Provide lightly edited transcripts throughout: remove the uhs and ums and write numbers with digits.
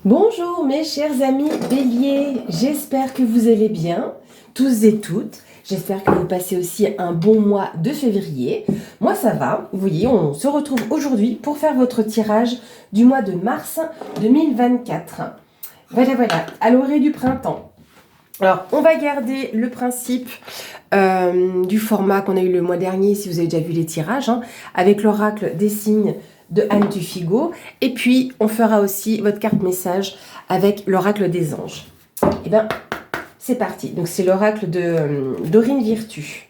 Bonjour mes chers amis béliers, j'espère que vous allez bien, tous et toutes. J'espère que vous passez aussi un bon mois de février. Moi ça va, vous voyez, on se retrouve aujourd'hui pour faire votre tirage du mois de mars 2024. Voilà, à l'orée du printemps. Alors, on va garder le principe du format qu'on a eu le mois dernier, si vous avez déjà vu les tirages, avec l'oracle des signes de Anne Duffigo. Et puis, on fera aussi votre carte message avec l'oracle des anges. Et bien, c'est parti. Donc, c'est l'oracle d'Aurine Virtue.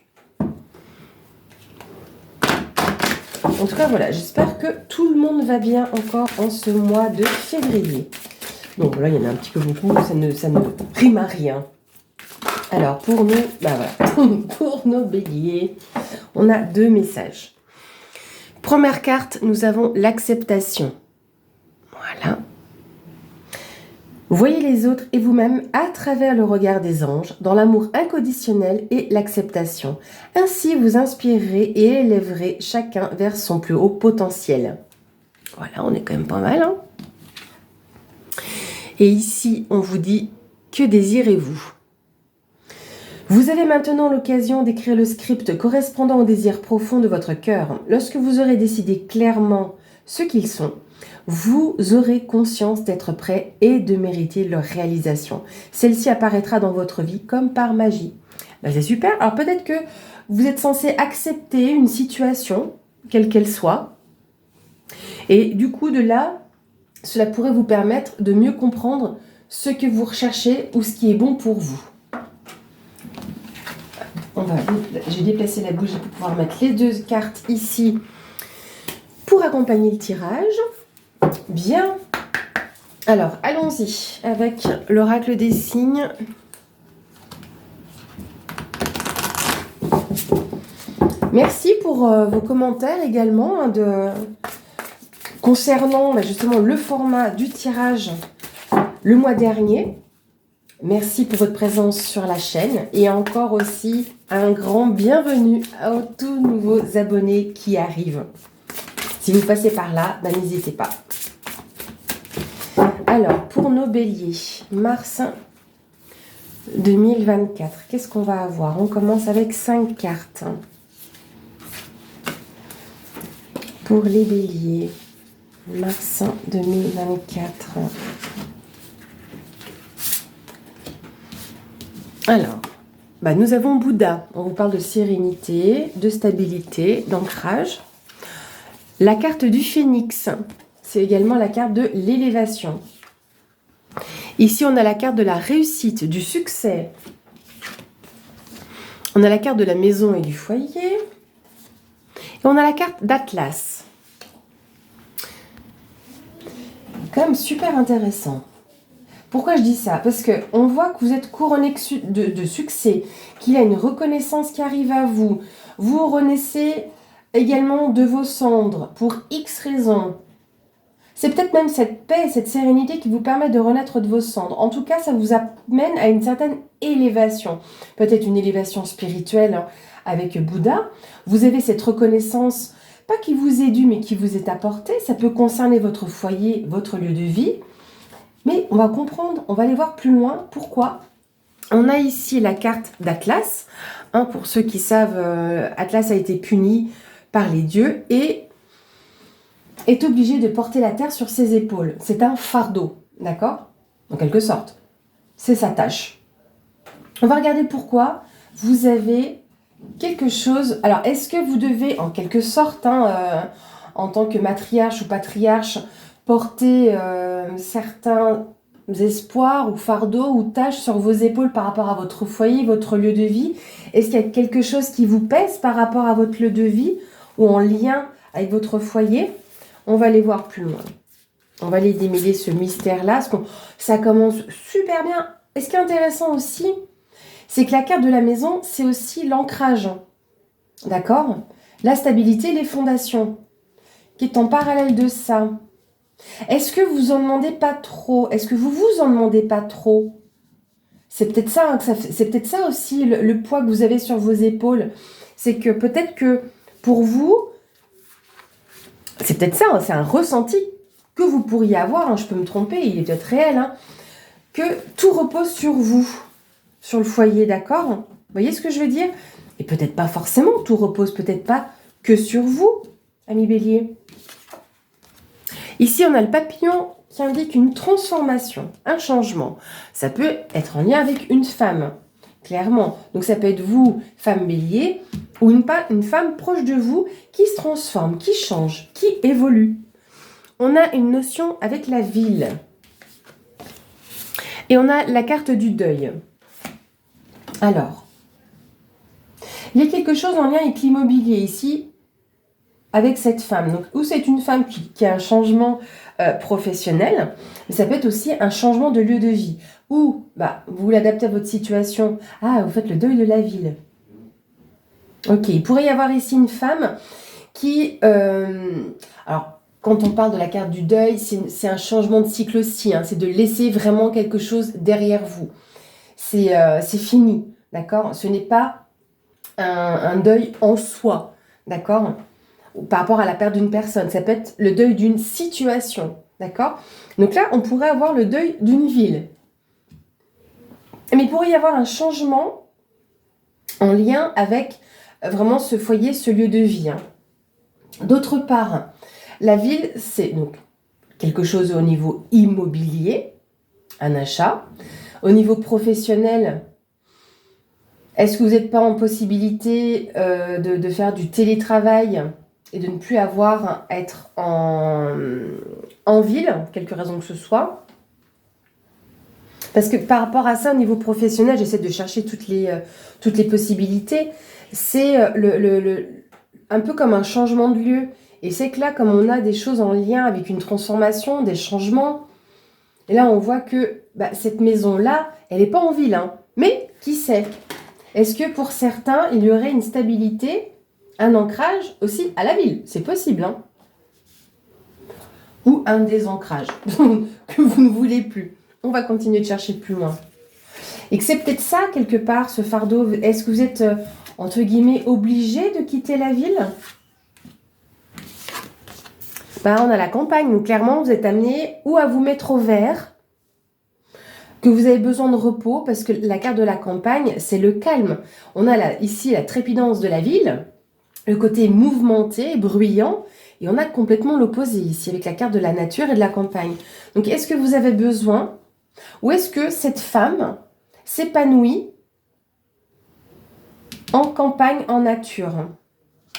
En tout cas, voilà, j'espère que tout le monde va bien encore en ce mois de février. Donc là, il y en a un petit peu beaucoup, ça ne rime à rien. Alors, pour nos béliers, on a deux messages. Première carte, nous avons l'acceptation. Voilà. Voyez les autres et vous-même à travers le regard des anges, dans l'amour inconditionnel et l'acceptation. Ainsi, vous inspirerez et élèverez chacun vers son plus haut potentiel. Voilà, on est quand même pas mal, hein? Et ici, on vous dit, que désirez-vous ? Vous avez maintenant l'occasion d'écrire le script correspondant au désir profond de votre cœur. Lorsque vous aurez décidé clairement ce qu'ils sont, vous aurez conscience d'être prêt et de mériter leur réalisation. Celle-ci apparaîtra dans votre vie comme par magie. C'est super. Alors peut-être que vous êtes censé accepter une situation, quelle qu'elle soit. Et du coup, de là, cela pourrait vous permettre de mieux comprendre ce que vous recherchez ou ce qui est bon pour vous. J'ai déplacé la bougie pour pouvoir mettre les deux cartes ici pour accompagner le tirage. Bien. Alors, allons-y avec l'oracle des signes. Merci pour vos commentaires également concernant justement le format du tirage le mois dernier. Merci pour votre présence sur la chaîne et encore aussi un grand bienvenue aux tous nouveaux abonnés qui arrivent. Si vous passez par là, n'hésitez pas. Alors, pour nos béliers, mars 2024, qu'est-ce qu'on va avoir? On commence avec 5 cartes. Pour les béliers, mars 2024. Alors, nous avons Bouddha. On vous parle de sérénité, de stabilité, d'ancrage. La carte du phénix, c'est également la carte de l'élévation. Ici, on a la carte de la réussite, du succès. On a la carte de la maison et du foyer. Et on a la carte d'Atlas. Quand même super intéressant. Pourquoi je dis ça? Parce qu'on voit que vous êtes couronné de succès, qu'il y a une reconnaissance qui arrive à vous. Vous renaissez également de vos cendres pour X raisons. C'est peut-être même cette paix, cette sérénité qui vous permet de renaître de vos cendres. En tout cas, ça vous amène à une certaine élévation. Peut-être une élévation spirituelle avec Bouddha. Vous avez cette reconnaissance, pas qui vous est due, mais qui vous est apportée. Ça peut concerner votre foyer, votre lieu de vie. Mais on va comprendre, on va aller voir plus loin. Pourquoi? On a ici la carte d'Atlas. Pour ceux qui savent, Atlas a été puni par les dieux et est obligé de porter la terre sur ses épaules. C'est un fardeau, d'accord? En quelque sorte. C'est sa tâche. On va regarder pourquoi vous avez quelque chose. Alors, est-ce que vous devez, en quelque sorte, en tant que matriarche ou patriarche, porter certains espoirs ou fardeaux ou tâches sur vos épaules par rapport à votre foyer, votre lieu de vie? Est-ce qu'il y a quelque chose qui vous pèse par rapport à votre lieu de vie ou en lien avec votre foyer? On va aller voir plus loin. On va aller démêler ce mystère-là, parce que ça commence super bien. Et ce qui est intéressant aussi, c'est que la carte de la maison, c'est aussi l'ancrage. D'accord? La stabilité, les fondations, qui est en parallèle de ça. Est-ce que vous en demandez pas trop? Est-ce que vous vous en demandez pas trop? C'est peut-être ça, c'est peut-être ça aussi le poids que vous avez sur vos épaules. C'est que peut-être que pour vous, c'est peut-être ça, c'est un ressenti. que vous pourriez avoir, hein, je peux me tromper, il est peut-être réel, hein, que tout repose sur vous, sur le foyer, d'accord? Vous voyez ce que je veux dire? Et peut-être pas forcément, tout repose peut-être pas que sur vous, ami Bélier. Ici, on a le papillon qui indique une transformation, un changement. Ça peut être en lien avec une femme, clairement. Donc ça peut être vous, femme Bélier, ou une femme proche de vous qui se transforme, qui change, qui évolue. On a une notion avec la ville. Et on a la carte du deuil. Alors, il y a quelque chose en lien avec l'immobilier ici, avec cette femme. Donc, ou c'est une femme qui a un changement professionnel, mais ça peut être aussi un changement de lieu de vie. Ou vous l'adaptez à votre situation. Ah, vous faites le deuil de la ville. Ok, il pourrait y avoir ici une femme qui... alors, quand on parle de la carte du deuil, c'est un changement de cycle aussi. Hein, c'est de laisser vraiment quelque chose derrière vous. C'est fini, d'accord? Ce n'est pas un deuil en soi, d'accord? Par rapport à la perte d'une personne. Ça peut être le deuil d'une situation, d'accord? Donc là, on pourrait avoir le deuil d'une ville. Mais il pourrait y avoir un changement en lien avec vraiment ce foyer, ce lieu de vie. Hein. D'autre part, la ville, c'est donc quelque chose au niveau immobilier, un achat. Au niveau professionnel, est-ce que vous n'êtes pas en possibilité de faire du télétravail et de ne plus avoir à être en ville, quelque raison que ce soit? Parce que par rapport à ça, au niveau professionnel, j'essaie de chercher toutes les possibilités. C'est un peu comme un changement de lieu. Et c'est que là, comme on a des choses en lien avec une transformation, des changements, et là on voit que cette maison-là, elle n'est pas en ville. Hein. Mais qui sait? Est-ce que pour certains, il y aurait une stabilité, un ancrage aussi à la ville? C'est possible. Hein. Ou un désancrage que vous ne voulez plus. On va continuer de chercher plus loin. Et que c'est peut-être ça, quelque part, ce fardeau. Est-ce que vous êtes, entre guillemets, obligé de quitter la ville? On a la campagne. Donc, clairement, vous êtes amené ou à vous mettre au vert, que vous avez besoin de repos, parce que la carte de la campagne, c'est le calme. On a ici la trépidance de la ville, le côté mouvementé, bruyant, et on a complètement l'opposé ici, avec la carte de la nature et de la campagne. Donc, est-ce que vous avez besoin, ou est-ce que cette femme s'épanouit en campagne, en nature?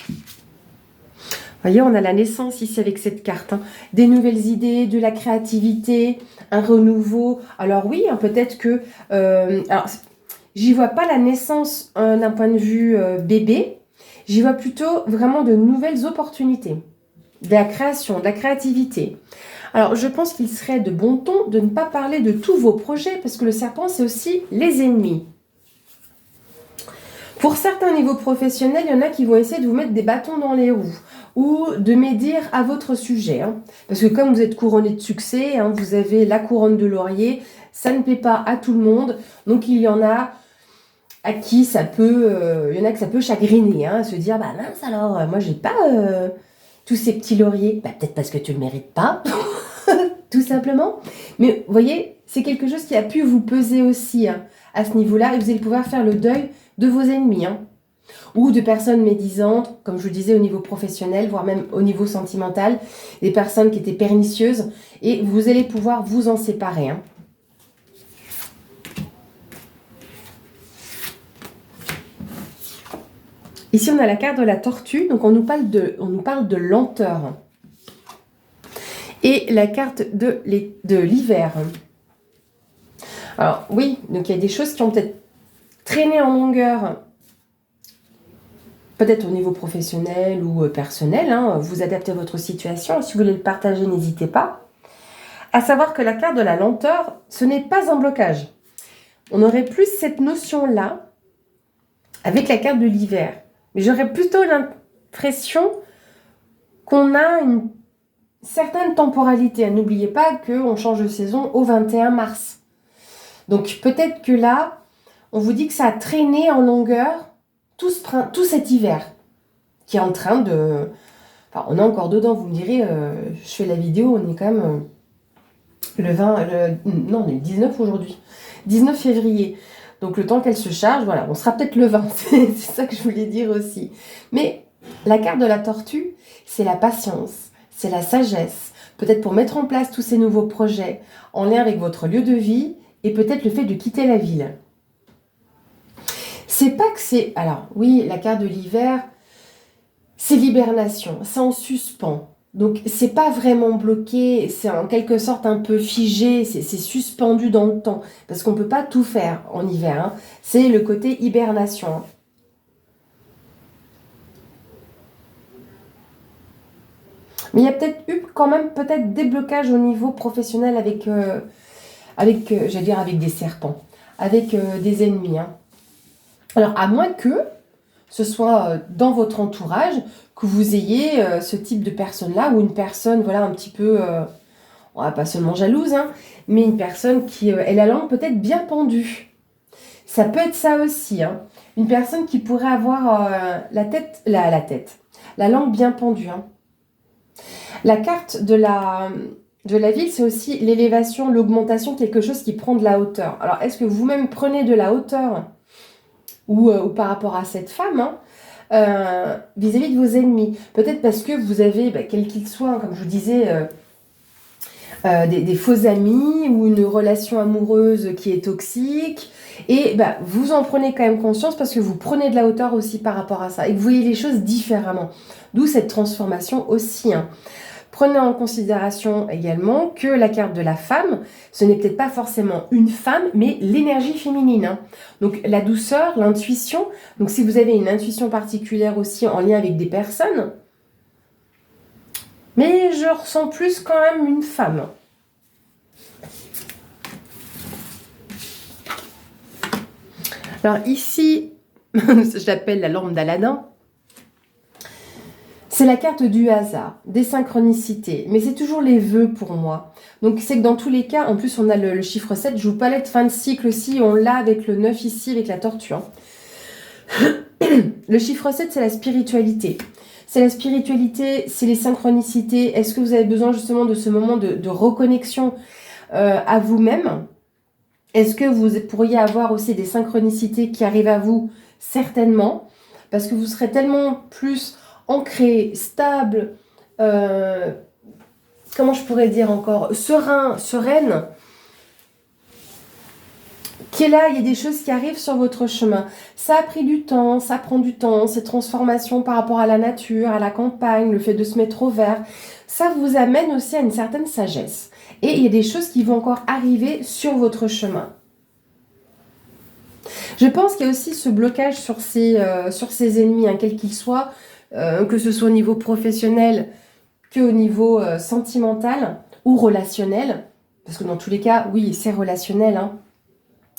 Vous voyez, on a la naissance ici avec cette carte. Hein. Des nouvelles idées, de la créativité, un renouveau. Alors oui, hein, peut-être que... alors, j'y vois pas la naissance d'un point de vue bébé. J'y vois plutôt vraiment de nouvelles opportunités. De la création, de la créativité. Alors, je pense qu'il serait de bon ton de ne pas parler de tous vos projets, parce que le serpent, c'est aussi les ennemis. Pour certains niveaux professionnels, il y en a qui vont essayer de vous mettre des bâtons dans les roues ou de médire à votre sujet. Hein. Parce que comme vous êtes couronné de succès, hein, vous avez la couronne de laurier, ça ne plaît pas à tout le monde. Donc, il y en a à qui ça peut, chagriner, hein, se dire, mince alors, moi j'ai pas tous ces petits lauriers. Peut-être parce que tu le mérites pas, tout simplement. Mais vous voyez, c'est quelque chose qui a pu vous peser aussi hein, à ce niveau-là, et vous allez pouvoir faire le deuil de vos ennemis, hein, ou de personnes médisantes, comme je vous disais, au niveau professionnel, voire même au niveau sentimental, des personnes qui étaient pernicieuses, et vous allez pouvoir vous en séparer. Hein. Ici, on a la carte de la tortue, donc on nous parle de lenteur. Et la carte de l'hiver. Alors oui, donc il y a des choses qui ont peut-être traîné en longueur, peut-être au niveau professionnel ou personnel. Hein, vous adaptez à votre situation. Si vous voulez le partager, n'hésitez pas. À savoir que la carte de la lenteur, ce n'est pas un blocage. On aurait plus cette notion-là avec la carte de l'hiver. Mais j'aurais plutôt l'impression qu'on a une certaine temporalité. N'oubliez pas qu'on change de saison au 21 mars. Donc peut-être que là, on vous dit que ça a traîné en longueur tout cet hiver qui est en train de... Enfin, on est encore dedans, vous me direz, je fais la vidéo, on est quand même le 20, non, on est le 19 aujourd'hui, 19 février. Donc le temps qu'elle se charge, voilà, on sera peut-être le 20, c'est ça que je voulais dire aussi. Mais la carte de la tortue, c'est la patience, c'est la sagesse, peut-être pour mettre en place tous ces nouveaux projets en lien avec votre lieu de vie et peut-être le fait de quitter la ville. C'est pas que c'est... Alors oui, la carte de l'hiver, c'est l'hibernation, c'est en suspens. Donc c'est pas vraiment bloqué, c'est en quelque sorte un peu figé, c'est suspendu dans le temps. Parce qu'on peut pas tout faire en hiver, hein. C'est le côté hibernation, hein. Mais il y a peut-être eu quand même peut-être des blocages au niveau professionnel j'allais dire avec des serpents, avec des ennemis, hein. Alors à moins que ce soit dans votre entourage, que vous ayez ce type de personne-là, ou une personne, voilà, un petit peu, pas seulement jalouse, hein, mais une personne qui est la langue peut-être bien pendue. Ça peut être ça aussi, hein. Une personne qui pourrait avoir la langue bien pendue, hein. La carte de la ville, c'est aussi l'élévation, l'augmentation, quelque chose qui prend de la hauteur. Alors, est-ce que vous-même prenez de la hauteur ou par rapport à cette femme, hein, vis-à-vis de vos ennemis? Peut-être parce que vous avez, quel qu'il soit, comme je vous disais, des faux amis ou une relation amoureuse qui est toxique. Et vous en prenez quand même conscience parce que vous prenez de la hauteur aussi par rapport à ça et que vous voyez les choses différemment. D'où cette transformation aussi, hein. Prenez en considération également que la carte de la femme, ce n'est peut-être pas forcément une femme, mais l'énergie féminine, hein. Donc la douceur, l'intuition. Donc si vous avez une intuition particulière aussi en lien avec des personnes, mais je ressens plus quand même une femme. Alors ici, je l'appelle la lampe d'Aladin. C'est la carte du hasard, des synchronicités, mais c'est toujours les vœux pour moi. Donc c'est que dans tous les cas, en plus on a le chiffre 7, je vous parlais de fin de cycle aussi, on l'a avec le 9 ici, avec la tortue, hein. Le chiffre 7, c'est la spiritualité. C'est la spiritualité, c'est les synchronicités. Est-ce que vous avez besoin justement de ce moment de reconnexion à vous-même? Est-ce que vous pourriez avoir aussi des synchronicités qui arrivent à vous? Certainement, parce que vous serez tellement plus ancré, stable, comment je pourrais dire encore, serein, sereine, qui est là, il y a des choses qui arrivent sur votre chemin. Ça a pris du temps, ça prend du temps, ces transformations par rapport à la nature, à la campagne, le fait de se mettre au vert, ça vous amène aussi à une certaine sagesse. Et il y a des choses qui vont encore arriver sur votre chemin. Je pense qu'il y a aussi ce blocage sur ces ennemis, hein, quels qu'ils soient, que ce soit au niveau professionnel qu'au niveau sentimental ou relationnel. Parce que dans tous les cas, oui, c'est relationnel, hein.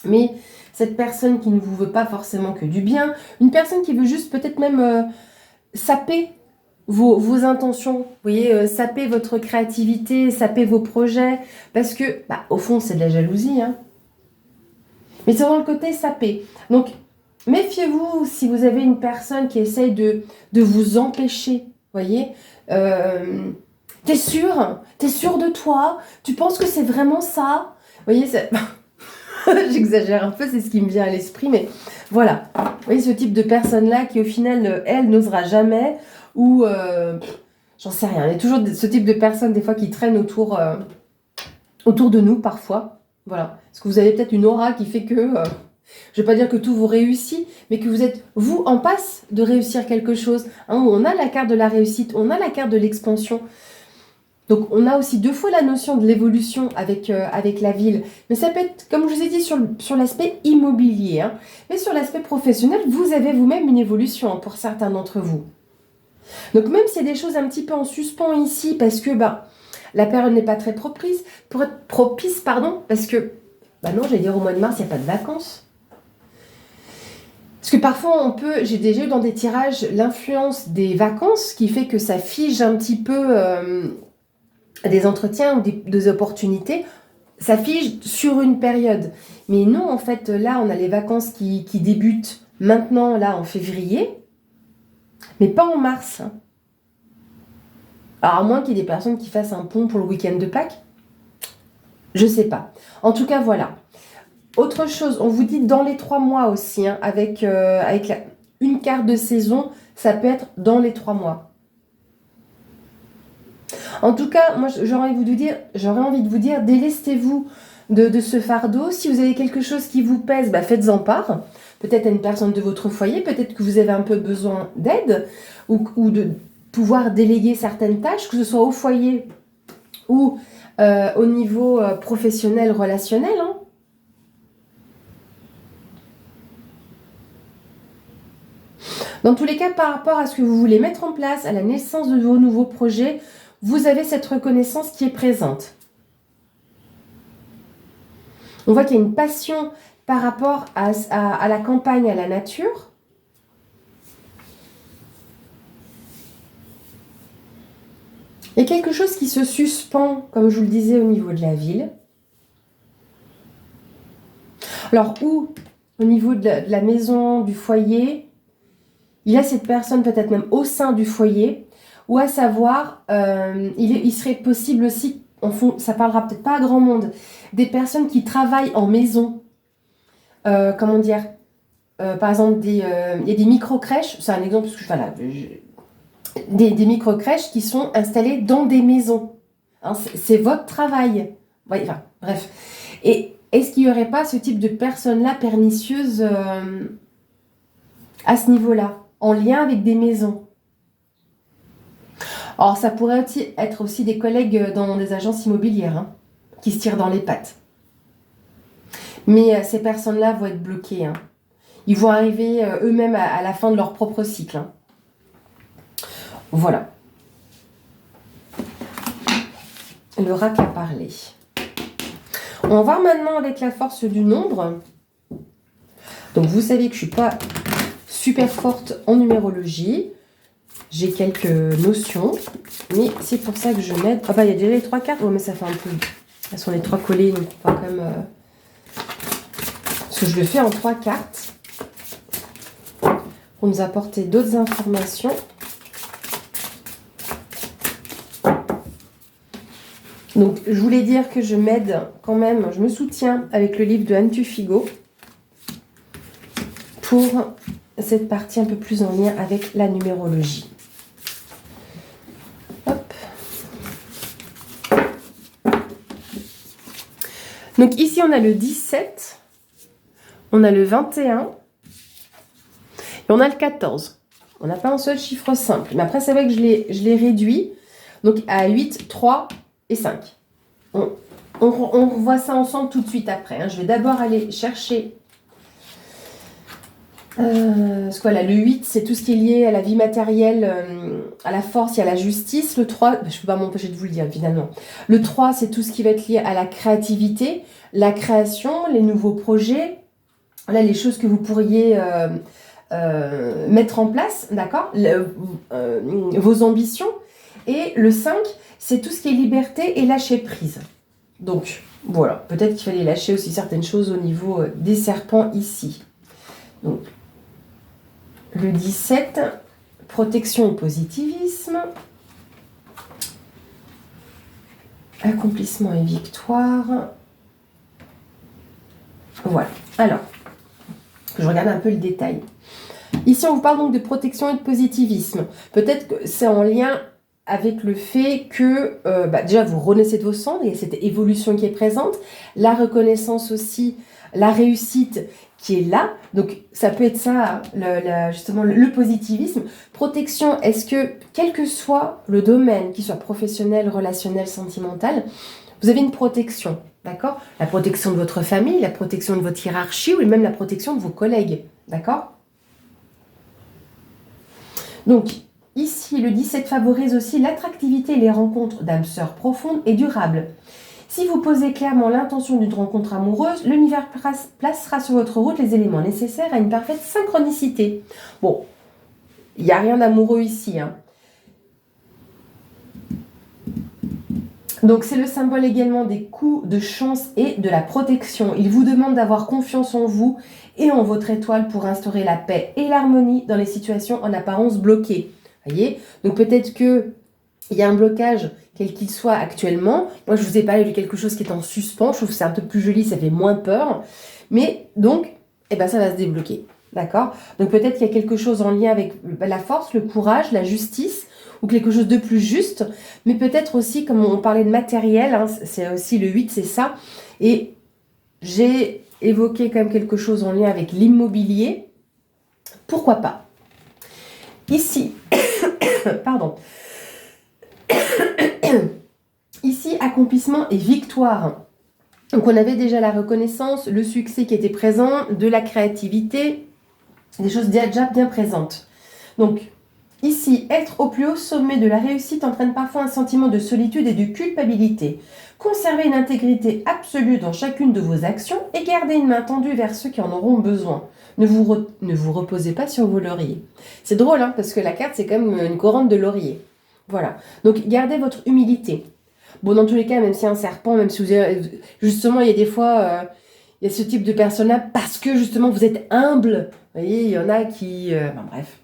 Mais cette personne qui ne vous veut pas forcément que du bien, une personne qui veut juste peut-être même saper vos intentions, vous voyez, saper votre créativité, saper vos projets, parce que, au fond, c'est de la jalousie, hein. Mais c'est dans le côté saper. Donc, méfiez-vous si vous avez une personne qui essaye de vous empêcher, vous voyez. T'es sûr? T'es sûr de toi? Tu penses que c'est vraiment ça? Vous voyez, j'exagère un peu, c'est ce qui me vient à l'esprit, mais voilà. Vous voyez, ce type de personne-là qui, au final, elle, n'osera jamais, ou j'en sais rien. Il y a toujours ce type de personnes, des fois, qui traînent autour de nous, parfois. Voilà. Parce que vous avez peut-être une aura qui fait que, je ne vais pas dire que tout vous réussit, mais que vous êtes, vous, en passe de réussir quelque chose, hein. On a la carte de la réussite, on a la carte de l'expansion. Donc, on a aussi deux fois la notion de l'évolution avec la ville. Mais ça peut être, comme je vous ai dit, sur l'aspect immobilier, hein. Mais sur l'aspect professionnel, vous avez vous-même une évolution, hein, pour certains d'entre vous. Donc, même s'il y a des choses un petit peu en suspens ici, parce que la période n'est pas très propice, parce que, non, j'allais dire au mois de mars, il n'y a pas de vacances. Parce que parfois, j'ai déjà eu dans des tirages l'influence des vacances qui fait que ça fige un petit peu des entretiens ou des opportunités. Ça fige sur une période. Mais non, en fait, là, on a les vacances qui débutent maintenant, là, en février, mais pas en mars, hein. Alors, à moins qu'il y ait des personnes qui fassent un pont pour le week-end de Pâques. Je sais pas. En tout cas, voilà. Autre chose, on vous dit dans les 3 mois aussi, hein, avec une carte de saison, ça peut être dans les 3 mois. En tout cas, moi, j'aurais envie de vous dire, délestez-vous de ce fardeau. Si vous avez quelque chose qui vous pèse, bah, faites-en part. Peut-être à une personne de votre foyer, peut-être que vous avez un peu besoin d'aide ou de pouvoir déléguer certaines tâches, que ce soit au foyer ou au niveau professionnel, relationnel, hein. Dans tous les cas, par rapport à ce que vous voulez mettre en place, à la naissance de vos nouveaux projets, vous avez cette reconnaissance qui est présente. On voit qu'il y a une passion par rapport à la campagne, à la nature. Il y a quelque chose qui se suspend, comme je vous le disais, au niveau de la ville. Alors, ou au niveau de la maison, du foyer, il y a cette personne peut-être même au sein du foyer, ou à savoir, il serait possible aussi, ça parlera peut-être pas à grand monde, des personnes qui travaillent en maison. Comment dire, par exemple, il y a des micro-crèches, c'est un exemple, parce que voilà, des micro-crèches qui sont installées dans des maisons. Hein, c'est votre travail. Ouais, enfin, bref. Et est-ce qu'il n'y aurait pas ce type de personnes-là pernicieuses à ce niveau-là, en lien avec des maisons? Alors, ça pourrait être aussi des collègues dans des agences immobilières, hein, qui se tirent dans les pattes. Mais ces personnes-là vont être bloquées, hein. Ils vont arriver eux-mêmes à la fin de leur propre cycle, hein. Voilà. L'oracle a parlé. On va voir maintenant avec la force du nombre. Donc, vous savez que je ne suis pas super forte en numérologie. J'ai quelques notions, mais c'est pour ça que je m'aide. Ah bah, il y a déjà les 3 cartes. Oh, mais ça fait un peu... Elles sont les 3 collées, donc on va quand même... Parce que je le fais en 3 cartes. Pour nous apporter d'autres informations. Donc, je voulais dire que je m'aide quand même, je me soutiens avec le livre de Anne Tuffigo pour cette partie un peu plus en lien avec la numérologie. Hop. Donc, ici, on a le 17, on a le 21 et on a le 14. On n'a pas un seul chiffre simple. Mais après, c'est vrai que je l'ai réduit donc à 8, 3 et 5. On revoit ça ensemble tout de suite après, hein. Je vais d'abord aller chercher... parce que voilà, le 8, c'est tout ce qui est lié à la vie matérielle, à la force et à la justice. Le 3, je ne peux pas m'empêcher de vous le dire finalement. Le 3, c'est tout ce qui va être lié à la créativité, la création, les nouveaux projets. Là, les choses que vous pourriez mettre en place, d'accord, vos ambitions. Et le 5, c'est tout ce qui est liberté et lâcher prise. Donc, voilà, peut-être qu'il fallait lâcher aussi certaines choses au niveau des serpents ici. Donc, le 17, protection et positivisme. Accomplissement et victoire. Voilà. Alors, je regarde un peu le détail. Ici, on vous parle donc de protection et de positivisme. Peut-être que c'est en lien avec le fait que, déjà, vous renaissez de vos cendres, il y a cette évolution qui est présente, la reconnaissance aussi, la réussite qui est là. Donc, ça peut être ça, justement, le positivisme. Protection, est-ce que, quel que soit le domaine, qu'il soit professionnel, relationnel, sentimental, vous avez une protection, d'accord? La protection de votre famille, la protection de votre hiérarchie ou même la protection de vos collègues, d'accord? Donc, ici, le 17 favorise aussi l'attractivité et les rencontres d'âmes sœurs profondes et durables. Si vous posez clairement l'intention d'une rencontre amoureuse, l'univers placera sur votre route les éléments nécessaires à une parfaite synchronicité. Bon, il n'y a rien d'amoureux ici, hein. Donc, c'est le symbole également des coups de chance et de la protection. Il vous demande d'avoir confiance en vous et en votre étoile pour instaurer la paix et l'harmonie dans les situations en apparence bloquées. Voyez? Donc, peut-être que il y a un blocage, quel qu'il soit actuellement. Moi, je vous ai parlé de quelque chose qui est en suspens. Je trouve que c'est un peu plus joli, ça fait moins peur. Mais donc, eh ben, ça va se débloquer. D'accord? Donc peut-être qu'il y a quelque chose en lien avec la force, le courage, la justice, ou quelque chose de plus juste. Mais peut-être aussi, comme on parlait de matériel, hein, c'est aussi le 8, c'est ça. Et j'ai évoqué quand même quelque chose en lien avec l'immobilier. Pourquoi pas? Ici, pardon. Ici, accomplissement et victoire. Donc on avait déjà la reconnaissance, le succès qui était présent, de la créativité, des choses déjà bien présentes. Donc ici, être au plus haut sommet de la réussite entraîne parfois un sentiment de solitude et de culpabilité. Conservez une intégrité absolue dans chacune de vos actions et gardez une main tendue vers ceux qui en auront besoin. Ne vous reposez pas sur vos lauriers. C'est drôle, hein, parce que la carte, c'est comme une couronne de laurier. Voilà. Donc gardez votre humilité. Bon, dans tous les cas, même si un serpent, même si vous avez, justement, il y a des fois, il y a ce type de personnes-là, parce que justement, vous êtes humble. Vous voyez, il y en a qui... bref.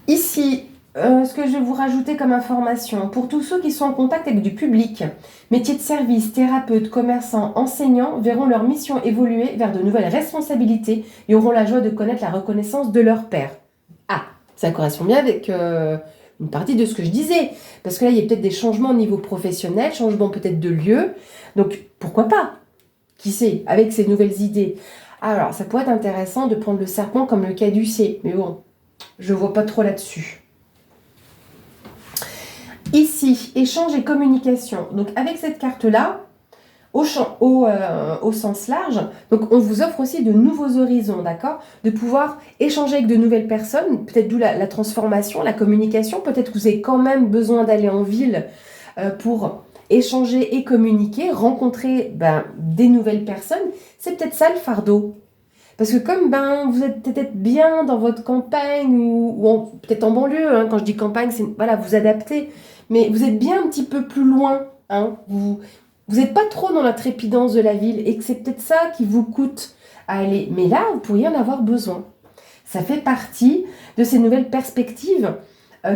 Ici, ce que je vais vous rajouter comme information, pour tous ceux qui sont en contact avec du public, métiers de service, thérapeutes, commerçants, enseignants, verront leur mission évoluer vers de nouvelles responsabilités et auront la joie de connaître la reconnaissance de leur père. Ah, ça correspond bien avec... une partie de ce que je disais. Parce que là, il y a peut-être des changements au niveau professionnel, changements peut-être de lieu. Donc, pourquoi pas? Qui sait? Avec ces nouvelles idées. Alors, ça pourrait être intéressant de prendre le serpent comme le caducée. Mais bon, je ne vois pas trop là-dessus. Ici, échange et communication. Donc, avec cette carte-là, au sens large, donc on vous offre aussi de nouveaux horizons, d'accord? De pouvoir échanger avec de nouvelles personnes, peut-être d'où la transformation, la communication, peut-être que vous avez quand même besoin d'aller en ville pour échanger et communiquer, rencontrer des nouvelles personnes, c'est peut-être ça le fardeau. Parce que comme vous êtes peut-être bien dans votre campagne ou peut-être en banlieue, hein, quand je dis campagne, c'est voilà, vous adaptez, mais vous êtes bien un petit peu plus loin, hein, vous n'êtes pas trop dans la trépidance de la ville et que c'est peut-être ça qui vous coûte à aller. Mais là, vous pourriez en avoir besoin. Ça fait partie de ces nouvelles perspectives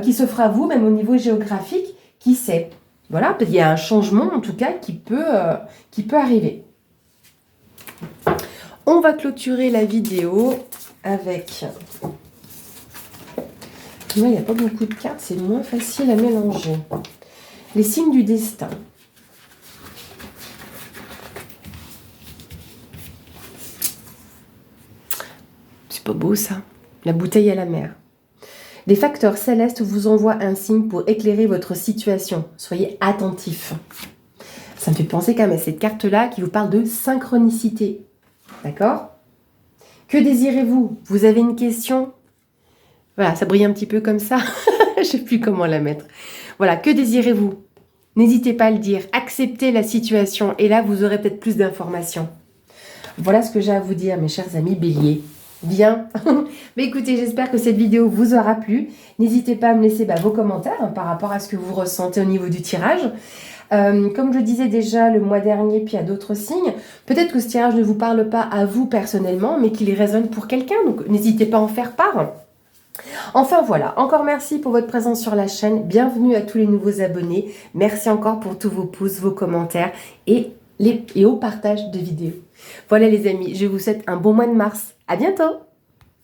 qui s'offrent à vous, même au niveau géographique, qui sait. Voilà, il y a un changement en tout cas qui peut arriver. On va clôturer la vidéo avec... Moi, il n'y a pas beaucoup de cartes, c'est moins facile à mélanger. Les signes du destin. C'est pas beau ça. La bouteille à la mer. Des facteurs célestes vous envoient un signe pour éclairer votre situation. Soyez attentifs. Ça me fait penser quand même à cette carte-là qui vous parle de synchronicité. D'accord? Que désirez-vous? Vous avez une question? Voilà, ça brille un petit peu comme ça. Je ne sais plus comment la mettre. Voilà, que désirez-vous? N'hésitez pas à le dire. Acceptez la situation et là, vous aurez peut-être plus d'informations. Voilà ce que j'ai à vous dire, mes chers amis béliers. Bien. Mais écoutez, j'espère que cette vidéo vous aura plu. N'hésitez pas à me laisser vos commentaires par rapport à ce que vous ressentez au niveau du tirage. Comme je disais déjà le mois dernier, puis à d'autres signes, peut-être que ce tirage ne vous parle pas à vous personnellement, mais qu'il résonne pour quelqu'un, donc n'hésitez pas à en faire part. Enfin voilà, encore merci pour votre présence sur la chaîne, bienvenue à tous les nouveaux abonnés, merci encore pour tous vos pouces, vos commentaires et au partage de vidéos. Voilà les amis, je vous souhaite un bon mois de mars, à bientôt!